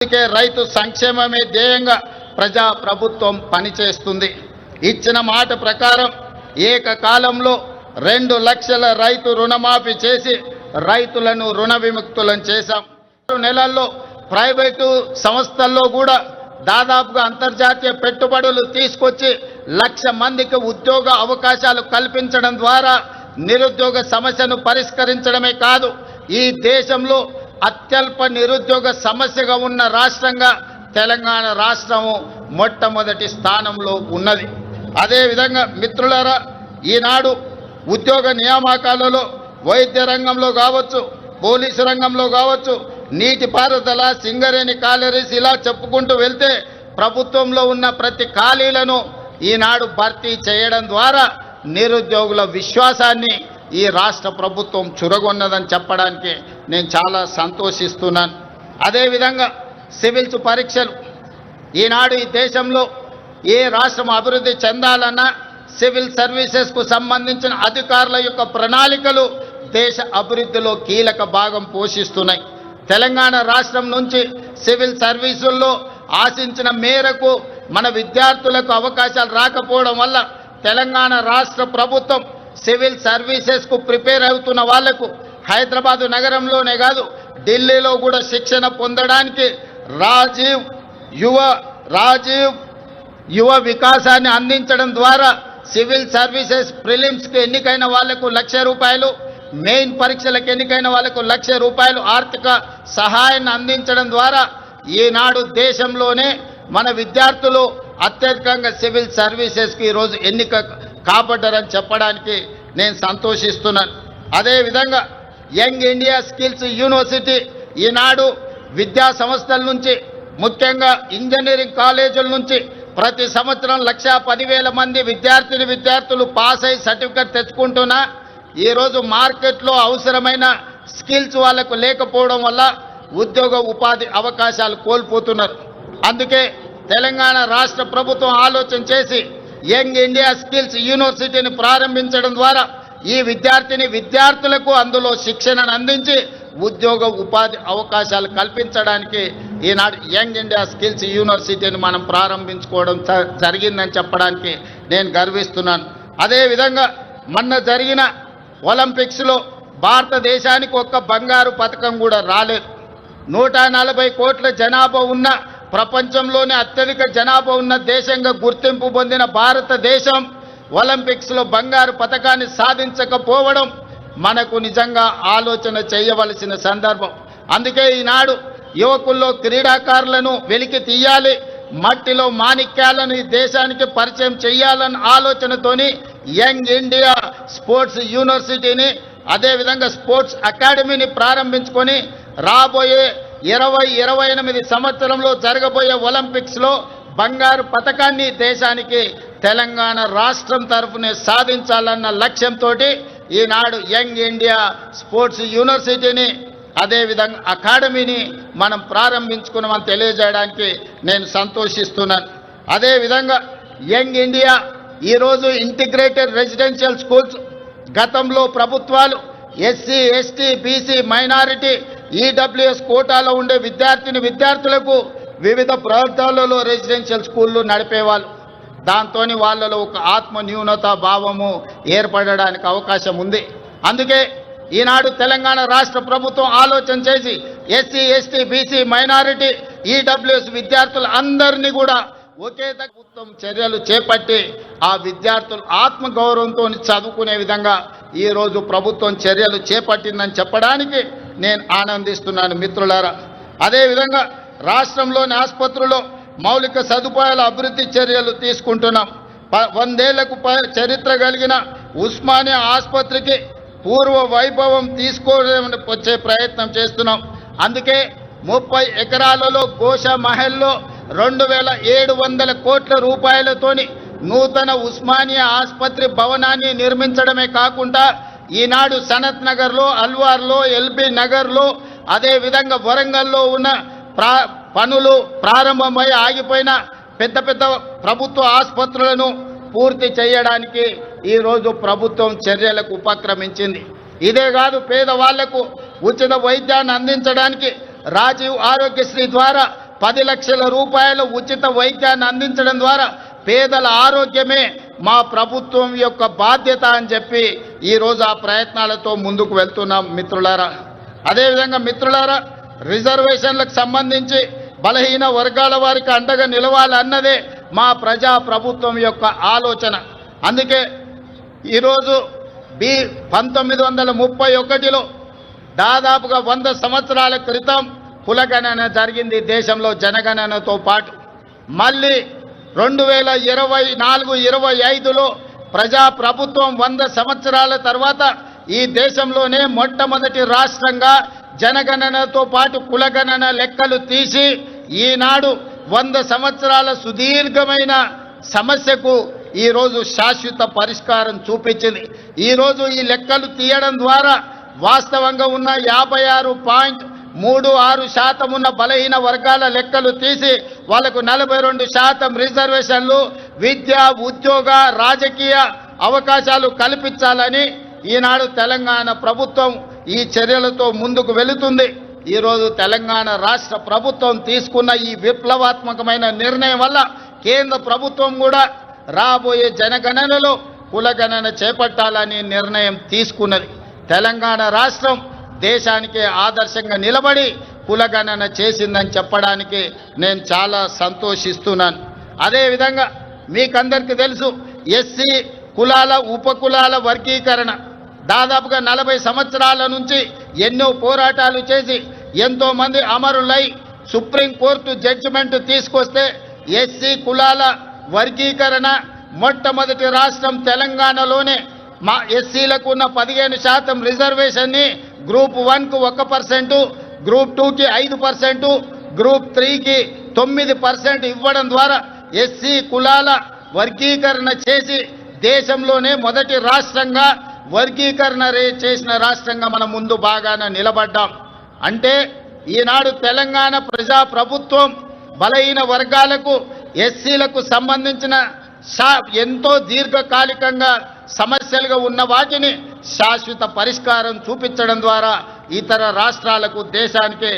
అందుకే రైతు సంక్షేమమే ధ్యేయంగా ప్రజా ప్రభుత్వం పనిచేస్తుంది. ఇచ్చిన మాట ప్రకారం ఏకకాలంలో 2 లక్షల రైతు రుణమాఫీ చేసి రైతులను రుణ విముక్తులను చేశాం. 6 నెలల్లో ప్రైవేటు సంస్థల్లో కూడా దాదాపుగా అంతర్జాతీయ పెట్టుబడులు తీసుకొచ్చి 1,00,000 మందికి ఉద్యోగ అవకాశాలు కల్పించడం ద్వారా నిరుద్యోగ సమస్యను పరిష్కరించడమే కాదు, ఈ దేశంలో అత్యల్ప నిరుద్యోగ సమస్యగా ఉన్న రాష్ట్రంగా తెలంగాణ రాష్ట్రము మొట్టమొదటి స్థానంలో ఉన్నది. అదేవిధంగా మిత్రులారా, ఈనాడు ఉద్యోగ నియామకాలలో వైద్య రంగంలో కావచ్చు, పోలీసు రంగంలో కావచ్చు, నీటిపారుదల, సింగరేణి కాలరీస్ ఇలా చెప్పుకుంటూ వెళ్తే ప్రభుత్వంలో ఉన్న ప్రతి ఖాళీలను ఈనాడు భర్తీ చేయడం ద్వారా నిరుద్యోగుల విశ్వాసాన్ని ఈ రాష్ట్ర ప్రభుత్వం చురగొన్నదని చెప్పడానికి నేను చాలా సంతోషిస్తున్నాను. అదేవిధంగా సివిల్స్ పరీక్షలు ఈనాడు ఈ దేశంలో ఏ రాష్ట్రం అభివృద్ధి చెందాలన్నా సివిల్ సర్వీసెస్కు సంబంధించిన అధికారుల యొక్క ప్రణాళికలు దేశ అభివృద్ధిలో కీలక భాగం పోషిస్తున్నాయి. తెలంగాణ రాష్ట్రం నుంచి సివిల్ సర్వీసుల్లో ఆశించిన మేరకు మన విద్యార్థులకు అవకాశాలు రాకపోవడం వల్ల తెలంగాణ రాష్ట్ర ప్రభుత్వం సివిల్ సర్వీసెస్కు ప్రిపేర్ అవుతున్న వాళ్లకు హైదరాబాదు నగరంలోనే కాదు ఢిల్లీలో కూడా శిక్షణ పొందడానికి రాజీవ్ యువ వికాసాన్ని అందించడం ద్వారా సివిల్ సర్వీసెస్ ప్రిలిమ్స్కి ఎన్నికైన వాళ్లకు ₹1,00,000, మెయిన్ పరీక్షలకు ఎన్నికైన వాళ్లకు ₹1,00,000 ఆర్థిక సహాయాన్ని అందించడం ద్వారా ఈనాడు దేశంలోనే మన విద్యార్థులు అత్యధికంగా సివిల్ సర్వీసెస్కి ఈరోజు ఎన్నిక కాబడ్డారని చెప్పడానికి నేను సంతోషిస్తున్నాను. అదేవిధంగా యంగ్ ఇండియా స్కిల్స్ యూనివర్సిటీ ఈనాడు విద్యా సంస్థల నుంచి ముఖ్యంగా ఇంజనీరింగ్ కాలేజీల నుంచి ప్రతి సంవత్సరం 1,10,000 మంది విద్యార్థులు పాస్ అయ్యి సర్టిఫికెట్ తెచ్చుకుంటున్నా ఈరోజు మార్కెట్లో అవసరమైన స్కిల్స్ వాళ్ళకు లేకపోవడం వల్ల ఉద్యోగ ఉపాధి అవకాశాలు కోల్పోతున్నారు. అందుకే తెలంగాణ రాష్ట్ర ప్రభుత్వం ఆలోచన చేసి యంగ్ ఇండియా స్కిల్స్ యూనివర్సిటీని ప్రారంభించడం ద్వారా ఈ విద్యార్థులకు అందులో శిక్షణను అందించి ఉద్యోగ ఉపాధి అవకాశాలు కల్పించడానికి ఈనాడు యంగ్ ఇండియా స్కిల్స్ యూనివర్సిటీని మనం ప్రారంభించుకోవడం జరిగిందని చెప్పడానికి నేను గర్విస్తున్నాను. అదేవిధంగా మొన్న జరిగిన ఒలింపిక్స్లో భారతదేశానికి ఒక్క బంగారు పథకం కూడా రాలేదు. 140 కోట్ల జనాభా ఉన్న ప్రపంచంలోనే అత్యధిక జనాభా ఉన్న దేశంగా గుర్తింపు పొందిన భారతదేశం ఒలింపిక్స్లో బంగారు పథకాన్ని సాధించకపోవడం మనకు నిజంగా ఆలోచన చేయవలసిన సందర్భం. అందుకే ఈనాడు యువకుల్లో క్రీడాకారులను వెలికి తీయాలి, మట్టిలో మాణిక్యాలను ఈ దేశానికి పరిచయం చేయాలన్న ఆలోచనతోని యంగ్ ఇండియా స్పోర్ట్స్ యూనివర్సిటీని అదేవిధంగా స్పోర్ట్స్ అకాడమీని ప్రారంభించుకొని రాబోయే 2028 సంవత్సరంలో జరగబోయే ఒలింపిక్స్లో బంగారు పథకాన్ని దేశానికి తెలంగాణ రాష్ట్రం తరఫునే సాధించాలన్న లక్ష్యంతో ఈనాడు యంగ్ ఇండియా స్పోర్ట్స్ యూనివర్సిటీని అదేవిధంగా అకాడమీని మనం ప్రారంభించుకున్నామని తెలియజేయడానికి నేను సంతోషిస్తున్నాను. అదేవిధంగా యంగ్ ఇండియా ఈరోజు ఇంటిగ్రేటెడ్ రెసిడెన్షియల్ స్కూల్స్ గతంలో ప్రభుత్వాలు SC, ST, BC, minority, EWS కోటాలో ఉండే విద్యార్థులకు వివిధ ప్రాంతాలలో రెసిడెన్షియల్ స్కూళ్ళు నడిపేవాళ్ళు. దాంతో వాళ్ళలో ఒక ఆత్మ న్యూనతా భావము ఏర్పడడానికి అవకాశం ఉంది. అందుకే ఈనాడు తెలంగాణ రాష్ట్ర ప్రభుత్వం ఆలోచన చేసి SC, ST, BC, minority, EWS విద్యార్థులు అందరినీ కూడా ఒకే ప్రభుత్వం చర్యలు చేపట్టి ఆ విద్యార్థులు ఆత్మగౌరవంతో చదువుకునే విధంగా ఈరోజు ప్రభుత్వం చర్యలు చేపట్టిందని చెప్పడానికి నేను ఆనందిస్తున్నాను మిత్రులారా. అదేవిధంగా రాష్ట్రంలోని ఆసుపత్రుల్లో మౌలిక సదుపాయాల అభివృద్ధి చర్యలు తీసుకుంటున్నాం. 100 ఏళ్లకు చరిత్ర కలిగిన ఉస్మానియా ఆసుపత్రికి పూర్వ వైభవం వచ్చే ప్రయత్నం చేస్తున్నాం. అందుకే 30 ఎకరాలలో గోషా మహల్లో 2,700 కోట్ల రూపాయలతోని నూతన ఉస్మానియా ఆసుపత్రి భవనాన్ని నిర్మించడమే కాకుండా ఈనాడు సనత్ నగర్లో, అల్వార్లో, ఎల్బీ నగర్లో అదేవిధంగా వరంగల్లో ఉన్న పనులు ప్రారంభమై ఆగిపోయిన పెద్ద ప్రభుత్వ ఆసుపత్రులను పూర్తి చేయడానికి ఈరోజు ప్రభుత్వం చర్యలకు ఉపక్రమించింది. ఇదే కాదు, పేదవాళ్లకు ఉచిత వైద్యాన్ని అందించడానికి రాజీవ్ ఆరోగ్యశ్రీ ద్వారా 10 లక్షల రూపాయల ఉచిత వైద్యాన్ని అందించడం ద్వారా పేదల ఆరోగ్యమే మా ప్రభుత్వం యొక్క బాధ్యత అని చెప్పి ఈరోజు ఆ ప్రయత్నాలతో ముందుకు వెళ్తున్నాం మిత్రులారా. అదేవిధంగా మిత్రులారా, రిజర్వేషన్లకు సంబంధించి బలహీన వర్గాల వారికి అండగా నిలవాలన్నదే మా ప్రజా ప్రభుత్వం యొక్క ఆలోచన. అందుకే ఈరోజు 1931లో దాదాపుగా 100 సంవత్సరాల క్రితం కులగణన జరిగింది దేశంలో జనగణనతో పాటు. మళ్ళీ 2024-25లో ప్రజా ప్రభుత్వం 100 సంవత్సరాల తర్వాత ఈ దేశంలోనే మొట్టమొదటి రాష్ట్రంగా జనగణనతో పాటు కులగణన లెక్కలు తీసి ఈనాడు 100 సంవత్సరాల సుదీర్ఘమైన సమస్యకు ఈరోజు శాశ్వత పరిష్కారం చూపించింది. ఈరోజు ఈ లెక్కలు తీయడం ద్వారా వాస్తవంగా ఉన్న 56.36% ఉన్న బలహీన వర్గాల లెక్కలు తీసి వాళ్లకు 42% రిజర్వేషన్లు, విద్య, ఉద్యోగ, రాజకీయ అవకాశాలు కల్పించాలని ఈనాడు తెలంగాణ ప్రభుత్వం ఈ చర్యలతో ముందుకు వెళుతుంది. ఈరోజు తెలంగాణ రాష్ట్ర ప్రభుత్వం తీసుకున్న ఈ విప్లవాత్మకమైన నిర్ణయం వల్ల కేంద్ర ప్రభుత్వం కూడా రాబోయే జనగణనలో కులగణన చేపట్టాలని నిర్ణయం తీసుకున్నది. తెలంగాణ రాష్ట్రం దేశానికే ఆదర్శంగా నిలబడి కులగణన చేసిందని చెప్పడానికి నేను చాలా సంతోషిస్తున్నాను. అదేవిధంగా మీకందరికీ తెలుసు, ఎస్సీ కులాల ఉపకులాల వర్గీకరణ దాదాపుగా 40 సంవత్సరాల నుంచి ఎన్నో పోరాటాలు చేసి ఎంతోమంది అమరులై సుప్రీంకోర్టు జడ్జిమెంట్ తీసుకొస్తే ఎస్సీ కులాల వర్గీకరణ మొట్టమొదటి రాష్ట్రం తెలంగాణలోనే మా ఎస్సీలకు ఉన్న 15% రిజర్వేషన్ని గ్రూప్ 1కు 1%, గ్రూప్ 2కి 5%, గ్రూప్ 3కి 9% ఇవ్వడం ద్వారా ఎస్సీ కులాల వర్గీకరణ చేసి దేశంలోనే మొదటి రాష్ట్రంగా వర్గీకరణ చేసిన రాష్ట్రంగా మనం ముందు బాగాన నిలబడ్డాం. అంటే ఈనాడు తెలంగాణ ప్రజా ప్రభుత్వం బలహీన వర్గాలకు, ఎస్సీలకు సంబంధించిన ఎంతో దీర్ఘకాలికంగా సమస్యలుగా ఉన్న వాటిని శాశ్వత పరిష్కారం చూపించడం ద్వారా ఇతర రాష్ట్రాలకు, దేశానికి